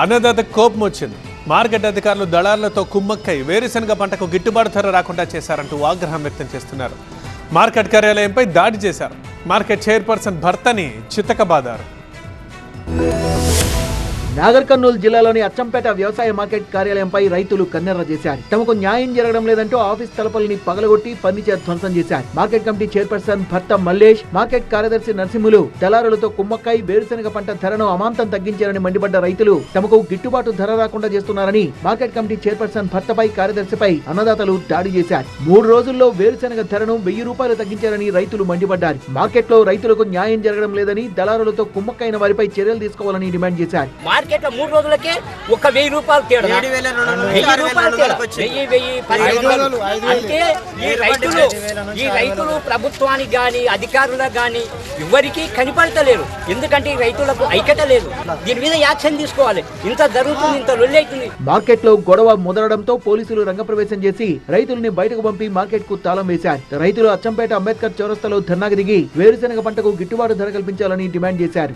అన్నదాత కోపం వచ్చింది. మార్కెట్ అధికారులు దళారులతో కుమ్మక్కై వేరుశనగ పంటకు గిట్టుబాటు ధర రాకుండా చేశారంటూ ఆగ్రహం వ్యక్తం చేస్తున్నారు. మార్కెట్ కార్యాలయంపై దాడి చేశారు. మార్కెట్ చైర్పర్సన్ భర్తని చితకబాదారు. నాగర్ కర్నూలు జిల్లాలోని అచ్చంపేట వ్యవసాయ మార్కెట్ కార్యాలయంపై రైతులు కన్నెర్ర చేశారు. తమకు న్యాయం జరగడం లేదంటూ ఆఫీస్ తలుపుల్ని పగలగొట్టి ఫర్నిచర్ ధ్వంసం చేశారు. మార్కెట్ కమిటీ చైర్పర్సన్ భర్త మల్లేష్, మార్కెట్ కార్యదర్శి నరసింహులు దళారులతో కుమ్మక్కై వేరుశనగ పంట ధరను అమాంతం తగ్గించారని మండిపడ్డ రైతులు తమకు గిట్టుబాటు ధర రాకుండా చేస్తున్నారని మార్కెట్ కమిటీ చైర్పర్సన్ భర్తపై కార్యదర్శిపై అన్నదాతలు దాడి చేశారు. 3 రోజుల్లో వేరుశనగ ధరను 1000 రూపాయలు తగ్గించారని రైతులు మండిపడ్డారు. మార్కెట్ లో రైతులకు న్యాయం జరగడం లేదని దళారులతో కుమ్మక్కైన వారిపై చర్యలు తీసుకోవాలని డిమాండ్ చేశారు. మార్కెట్ లో 3 రోజులకే 1000 రూపాయలు తేడా, 1000 రూపాయలు తేడా, 1000 అంటే ఈ రైతులు ప్రభుత్వానికి గాని అధికారులకు గాని ఎవరికి కనిపడతలేరు. ఎందుకంటే ఈ రైతులకు ఐక్యత లేదు. దీని మీద యాక్షన్ తీసుకోవాలి. ఇంత జరుగుతుంది, ఇంత లొల్లి అవుతుంది. మార్కెట్ లో గొడవ మొదలడంతో పోలీసులు రంగప్రవేశం చేసి రైతుల్ని బయటకు పంపి మార్కెట్ కు తాళం వేశారు. రైతులు అచ్చంపేట అంబేద్కర్ చౌరస్తాలో ధర్నాకు దిగి వేరుశనగ పంటకు గిట్టుబాటు ధర కల్పించాలని డిమాండ్ చేశారు.